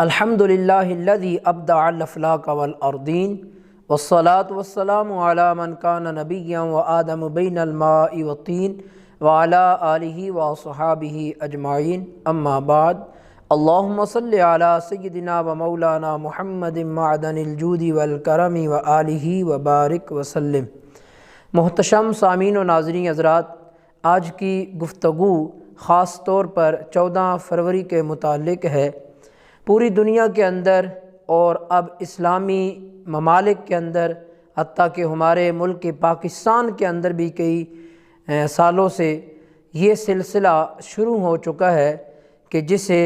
الحمد للہ الذی ابدع الافلاک والارضین والصلاة والسلام علی من کان نبیا وآدم بین الماء والطین وعلی آلہ وصحابہ اجمعین اما بعد اللہم صلی علی سیدنا و مولانا محمد معدن الجود والکرم وآلہ وبارک وسلم۔ محتشم سامعین و ناظرین حضرات، آج کی گفتگو خاص طور پر 14 فروری کے متعلق ہے۔ پوری دنیا کے اندر اور اب اسلامی ممالک کے اندر، حتیٰ کہ ہمارے ملک پاکستان کے اندر بھی کئی سالوں سے یہ سلسلہ شروع ہو چکا ہے کہ جسے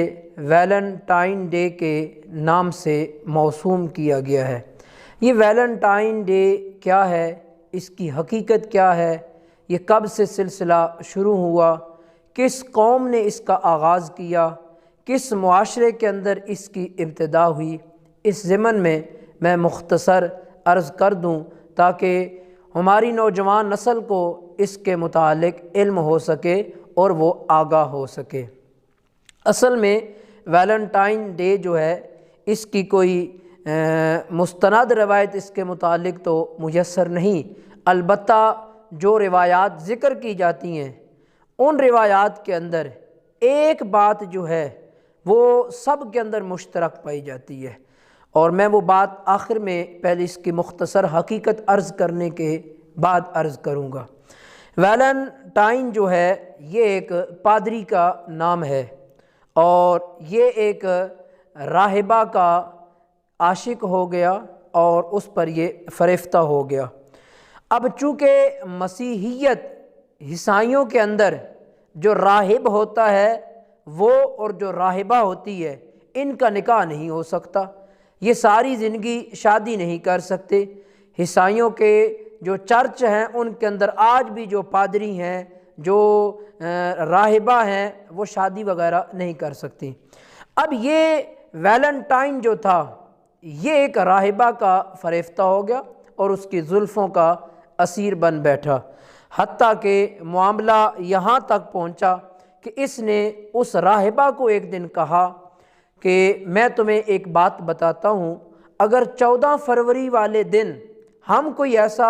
ویلنٹائن ڈے کے نام سے موسوم کیا گیا ہے۔ یہ ویلنٹائن ڈے کیا ہے، اس کی حقیقت کیا ہے، یہ کب سے سلسلہ شروع ہوا، کس قوم نے اس کا آغاز کیا، کس معاشرے کے اندر اس کی ابتدا ہوئی، اس ضمن میں مختصر عرض کر دوں تاکہ ہماری نوجوان نسل کو اس کے متعلق علم ہو سکے اور وہ آگاہ ہو سکے۔ اصل میں ویلنٹائن ڈے جو ہے، اس کی کوئی مستند روایت اس کے متعلق تو میسر نہیں، البتہ جو روایات ذکر کی جاتی ہیں ان روایات کے اندر ایک بات جو ہے وہ سب کے اندر مشترک پائی جاتی ہے، اور میں وہ بات آخر میں پہلے اس کی مختصر حقیقت عرض کرنے کے بعد عرض کروں گا۔ ویلنٹائن جو ہے یہ ایک پادری کا نام ہے، اور یہ ایک راہبہ کا عاشق ہو گیا اور اس پر یہ فریفتہ ہو گیا۔ اب چونکہ مسیحیت عیسائیوں کے اندر جو راہب ہوتا ہے وہ اور جو راہبہ ہوتی ہے ان کا نکاح نہیں ہو سکتا، یہ ساری زندگی شادی نہیں کر سکتے۔ عیسائیوں کے جو چرچ ہیں ان کے اندر آج بھی جو پادری ہیں، جو راہبہ ہیں، وہ شادی وغیرہ نہیں کر سکتی۔ اب یہ ویلنٹائن جو تھا یہ ایک راہبہ کا فریفتہ ہو گیا اور اس کی زلفوں کا اسیر بن بیٹھا، حتیٰ کہ معاملہ یہاں تک پہنچا کہ اس نے اس راہبہ کو ایک دن کہا کہ میں تمہیں ایک بات بتاتا ہوں، اگر 14 فروری والے دن ہم کوئی ایسا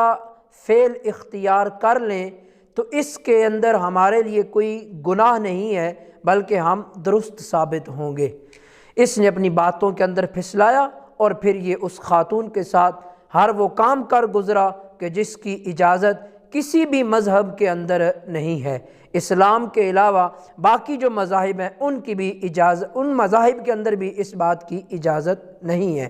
فعل اختیار کر لیں تو اس کے اندر ہمارے لیے کوئی گناہ نہیں ہے بلکہ ہم درست ثابت ہوں گے۔ اس نے اپنی باتوں کے اندر پھسلایا اور پھر یہ اس خاتون کے ساتھ ہر وہ کام کر گزرا کہ جس کی اجازت کسی بھی مذہب کے اندر نہیں ہے۔ اسلام کے علاوہ باقی جو مذاہب ہیں ان کی بھی اجازت، ان مذاہب کے اندر بھی اس بات کی اجازت نہیں ہے۔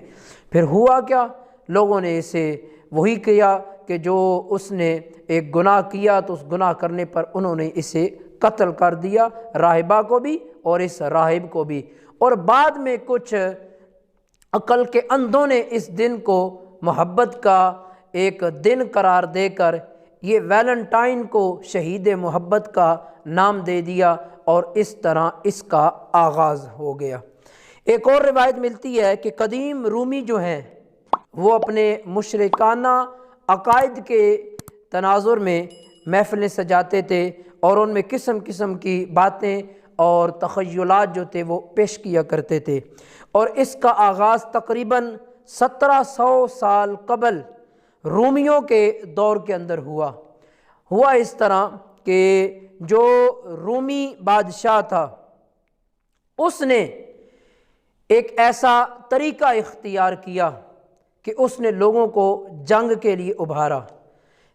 پھر ہوا کیا، لوگوں نے اسے وہی کیا کہ جو اس نے ایک گناہ کیا تو اس گناہ کرنے پر انہوں نے اسے قتل کر دیا، راہبہ کو بھی اور اس راہب کو بھی، اور بعد میں کچھ عقل کے اندھوں نے اس دن کو محبت کا ایک دن قرار دے کر یہ ویلنٹائن کو شہید محبت کا نام دے دیا، اور اس طرح اس کا آغاز ہو گیا۔ ایک اور روایت ملتی ہے کہ قدیم رومی جو ہیں وہ اپنے مشرکانہ عقائد کے تناظر میں محفلیں سجاتے تھے اور ان میں قسم قسم کی باتیں اور تخیلات جو تھے وہ پیش کیا کرتے تھے، اور اس کا آغاز تقریباً 1700 سال قبل رومیوں کے دور کے اندر ہوا اس طرح کہ جو رومی بادشاہ تھا اس نے ایک ایسا طریقہ اختیار کیا کہ اس نے لوگوں کو جنگ کے لیے ابھارا،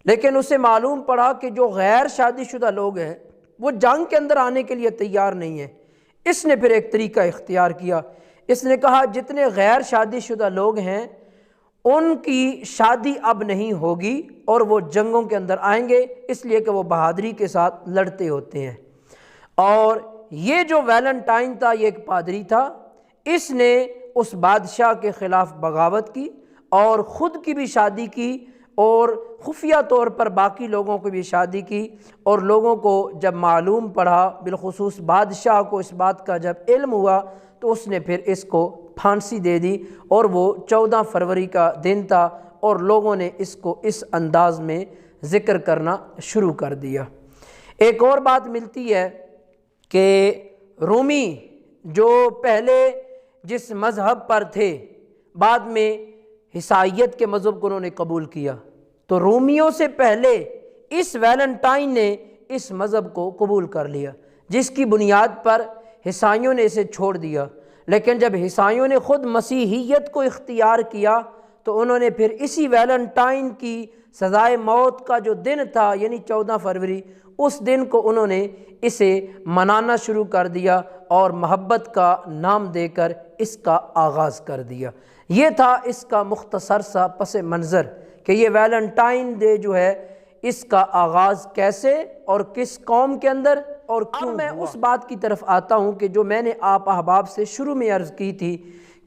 لیکن اسے معلوم پڑا کہ جو غیر شادی شدہ لوگ ہیں وہ جنگ کے اندر آنے کے لیے تیار نہیں ہیں۔ اس نے پھر ایک طریقہ اختیار کیا، اس نے کہا جتنے غیر شادی شدہ لوگ ہیں ان کی شادی اب نہیں ہوگی اور وہ جنگوں کے اندر آئیں گے، اس لیے کہ وہ بہادری کے ساتھ لڑتے ہوتے ہیں۔ اور یہ جو ویلنٹائن تھا یہ ایک پادری تھا، اس نے اس بادشاہ کے خلاف بغاوت کی اور خود کی بھی شادی کی اور خفیہ طور پر باقی لوگوں کو بھی شادی کی، اور لوگوں کو جب معلوم پڑا، بالخصوص بادشاہ کو اس بات کا جب علم ہوا تو اس نے پھر اس کو پھانسی دے دی، اور وہ 14 فروری کا دن تھا اور لوگوں نے اس کو اس انداز میں ذکر کرنا شروع کر دیا۔ ایک اور بات ملتی ہے کہ رومی جو پہلے جس مذہب پر تھے بعد میں عیسائیت کے مذہب کو انہوں نے قبول کیا، تو رومیوں سے پہلے اس ویلنٹائن نے اس مذہب کو قبول کر لیا، جس کی بنیاد پر عیسائیوں نے اسے چھوڑ دیا۔ لیکن جب عیسائیوں نے خود مسیحیت کو اختیار کیا تو انہوں نے پھر اسی ویلنٹائن کی سزائے موت کا جو دن تھا یعنی 14 فروری، اس دن کو انہوں نے اسے منانا شروع کر دیا اور محبت کا نام دے کر اس کا آغاز کر دیا۔ یہ تھا اس کا مختصر سا پس منظر کہ یہ ویلنٹائن ڈے جو ہے اس کا آغاز کیسے اور کس قوم کے اندر اور کیوں ہوا۔ میں اس بات کی طرف آتا ہوں کہ جو میں نے آپ احباب سے شروع میں عرض کی تھی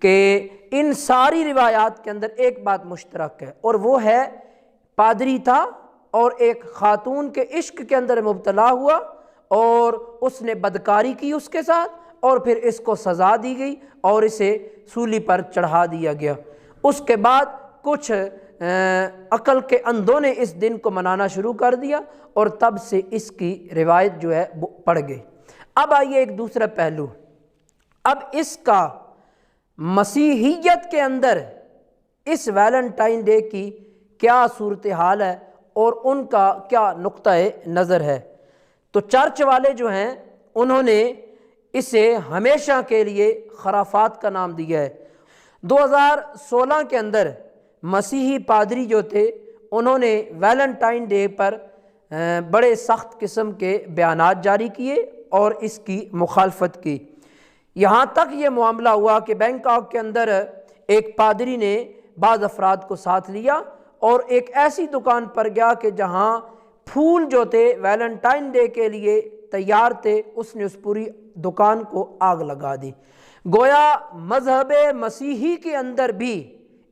کہ ان ساری روایات کے اندر ایک بات مشترک ہے، اور وہ ہے پادری تھا اور ایک خاتون کے عشق کے اندر مبتلا ہوا اور اس نے بدکاری کی اس کے ساتھ، اور پھر اس کو سزا دی گئی اور اسے سولی پر چڑھا دیا گیا۔ اس کے بعد کچھ عقل کے اندھوں نے اس دن کو منانا شروع کر دیا اور تب سے اس کی روایت جو ہے وہ پڑ گئی۔ اب آئیے ایک دوسرا پہلو، اب اس کا مسیحیت کے اندر اس ویلنٹائن ڈے کی کیا صورتحال ہے اور ان کا کیا نقطہ نظر ہے۔ تو چرچ والے جو ہیں انہوں نے اسے ہمیشہ کے لیے خرافات کا نام دیا ہے۔ 2016 کے اندر مسیحی پادری جو تھے انہوں نے ویلنٹائن ڈے پر بڑے سخت قسم کے بیانات جاری کیے اور اس کی مخالفت کی۔ یہاں تک یہ معاملہ ہوا کہ بینکاک کے اندر ایک پادری نے بعض افراد کو ساتھ لیا اور ایک ایسی دکان پر گیا کہ جہاں پھول جو تھے ویلنٹائن ڈے کے لیے تیار تھے، اس نے اس پوری دکان کو آگ لگا دی۔ گویا مذہب مسیحی کے اندر بھی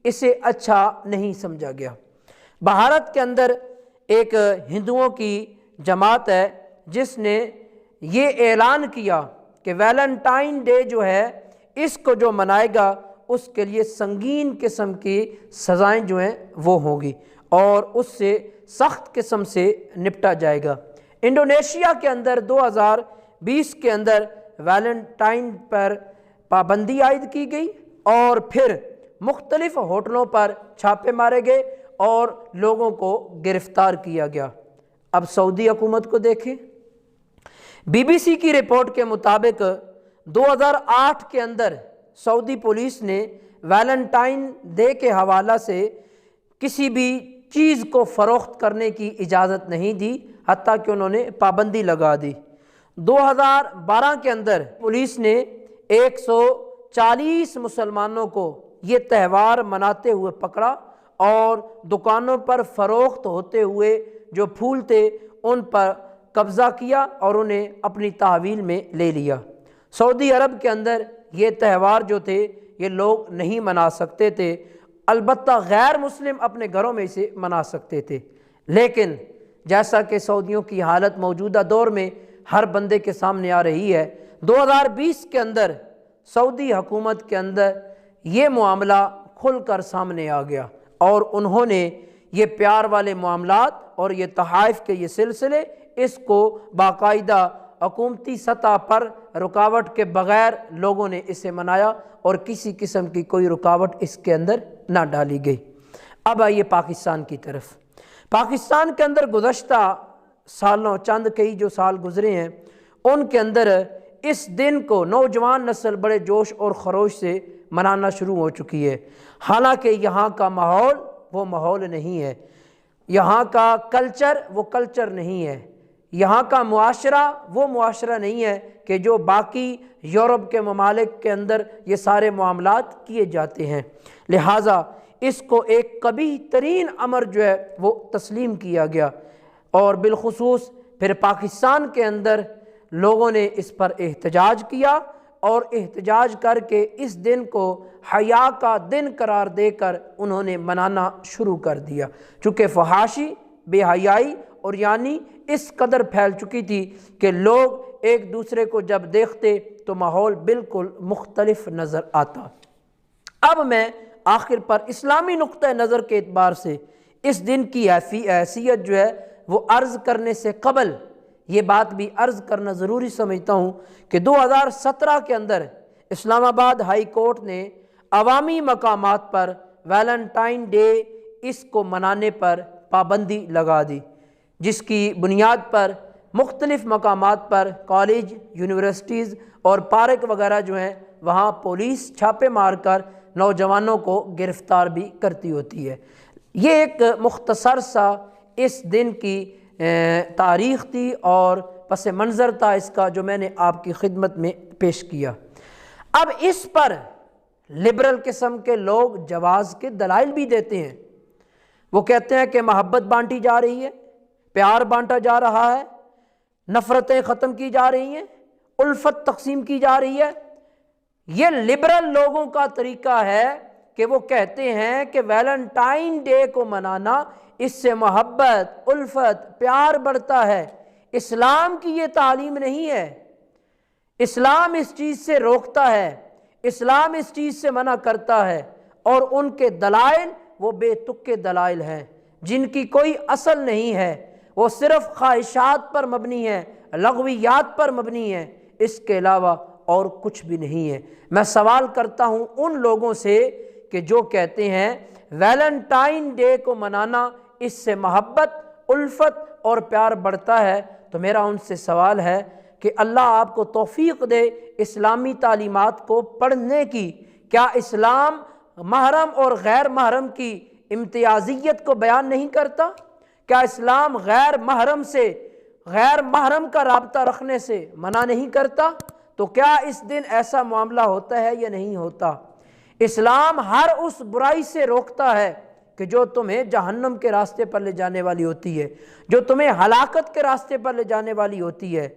اسے اچھا نہیں سمجھا گیا۔ بھارت کے اندر ایک ہندوؤں کی جماعت ہے جس نے یہ اعلان کیا کہ ویلنٹائن ڈے جو ہے اس کو جو منائے گا اس کے لیے سنگین قسم کی سزائیں جو ہیں وہ ہوں گی اور اس سے سخت قسم سے نپٹا جائے گا۔ انڈونیشیا کے اندر 2020 کے اندر ویلنٹائن پر پابندی عائد کی گئی اور پھر مختلف ہوٹلوں پر چھاپے مارے گئے اور لوگوں کو گرفتار کیا گیا۔ اب سعودی حکومت کو دیکھیں، بی بی سی کی رپورٹ کے مطابق 2008 کے اندر سعودی پولیس نے ویلنٹائن ڈے کے حوالہ سے کسی بھی چیز کو فروخت کرنے کی اجازت نہیں دی، حتیٰ کہ انہوں نے پابندی لگا دی۔ 2012 کے اندر پولیس نے 140 مسلمانوں کو یہ تہوار مناتے ہوئے پکڑا اور دکانوں پر فروخت ہوتے ہوئے جو پھول تھے ان پر قبضہ کیا اور انہیں اپنی تحویل میں لے لیا۔ سعودی عرب کے اندر یہ تہوار جو تھے یہ لوگ نہیں منا سکتے تھے، البتہ غیر مسلم اپنے گھروں میں اسے منا سکتے تھے، لیکن جیسا کہ سعودیوں کی حالت موجودہ دور میں ہر بندے کے سامنے آ رہی ہے، 2020 کے اندر سعودی حکومت کے اندر یہ معاملہ کھل کر سامنے آ گیا اور انہوں نے یہ پیار والے معاملات اور یہ تحائف کے یہ سلسلے اس کو باقاعدہ حکومتی سطح پر رکاوٹ کے بغیر لوگوں نے اسے منایا اور کسی قسم کی کوئی رکاوٹ اس کے اندر نہ ڈالی گئی۔ اب آئیے پاکستان کی طرف۔ پاکستان کے اندر گزشتہ سالوں چند کئی جو سال گزرے ہیں ان کے اندر اس دن کو نوجوان نسل بڑے جوش اور خروش سے منانا شروع ہو چکی ہے، حالانکہ یہاں کا ماحول وہ ماحول نہیں ہے، یہاں کا کلچر وہ کلچر نہیں ہے، یہاں کا معاشرہ وہ معاشرہ نہیں ہے کہ جو باقی یورپ کے ممالک کے اندر یہ سارے معاملات کیے جاتے ہیں، لہٰذا اس کو ایک قبیح ترین امر جو ہے وہ تسلیم کیا گیا اور بالخصوص پھر پاکستان کے اندر لوگوں نے اس پر احتجاج کیا اور احتجاج کر کے اس دن کو حیا کا دن قرار دے کر انہوں نے منانا شروع کر دیا، چونکہ فحاشی، بے حیائی اور یعنی اس قدر پھیل چکی تھی کہ لوگ ایک دوسرے کو جب دیکھتے تو ماحول بالکل مختلف نظر آتا۔ اب میں آخر پر اسلامی نقطہ نظر کے اعتبار سے اس دن کی حیثیت جو ہے وہ عرض کرنے سے قبل یہ بات بھی عرض کرنا ضروری سمجھتا ہوں کہ 2017 کے اندر اسلام آباد ہائی کورٹ نے عوامی مقامات پر ویلنٹائن ڈے اس کو منانے پر پابندی لگا دی، جس کی بنیاد پر مختلف مقامات پر کالج، یونیورسٹیز اور پارک وغیرہ جو ہیں وہاں پولیس چھاپے مار کر نوجوانوں کو گرفتار بھی کرتی ہوتی ہے۔ یہ ایک مختصر سا اس دن کی تاریخ تھی اور پس منظر تھا اس کا، جو میں نے آپ کی خدمت میں پیش کیا۔ اب اس پر لبرل قسم کے لوگ جواز کے دلائل بھی دیتے ہیں۔ وہ کہتے ہیں کہ محبت بانٹی جا رہی ہے، پیار بانٹا جا رہا ہے، نفرتیں ختم کی جا رہی ہیں، الفت تقسیم کی جا رہی ہے۔ یہ لبرل لوگوں کا طریقہ ہے کہ وہ کہتے ہیں کہ ویلنٹائن ڈے کو منانا، اس سے محبت، الفت، پیار بڑھتا ہے۔ اسلام کی یہ تعلیم نہیں ہے۔ اسلام اس چیز سے روکتا ہے، اسلام اس چیز سے منع کرتا ہے، اور ان کے دلائل وہ بے تکے دلائل ہیں جن کی کوئی اصل نہیں ہے، وہ صرف خواہشات پر مبنی ہے، لغویات پر مبنی ہے، اس کے علاوہ اور کچھ بھی نہیں ہے۔ میں سوال کرتا ہوں ان لوگوں سے کہ جو کہتے ہیں ویلنٹائن ڈے کو منانا اس سے محبت، الفت اور پیار بڑھتا ہے، تو میرا ان سے سوال ہے کہ اللہ آپ کو توفیق دے اسلامی تعلیمات کو پڑھنے کی۔ کیا اسلام محرم اور غیر محرم کی امتیازیت کو بیان نہیں کرتا؟ کیا اسلام غیر محرم سے، غیر محرم کا رابطہ رکھنے سے منع نہیں کرتا؟ تو کیا اس دن ایسا معاملہ ہوتا ہے یا نہیں ہوتا؟ اسلام ہر اس برائی سے روکتا ہے کہ جو تمہیں جہنم کے راستے پر لے جانے والی ہوتی ہے، جو تمہیں ہلاکت کے راستے پر لے جانے والی ہوتی ہے۔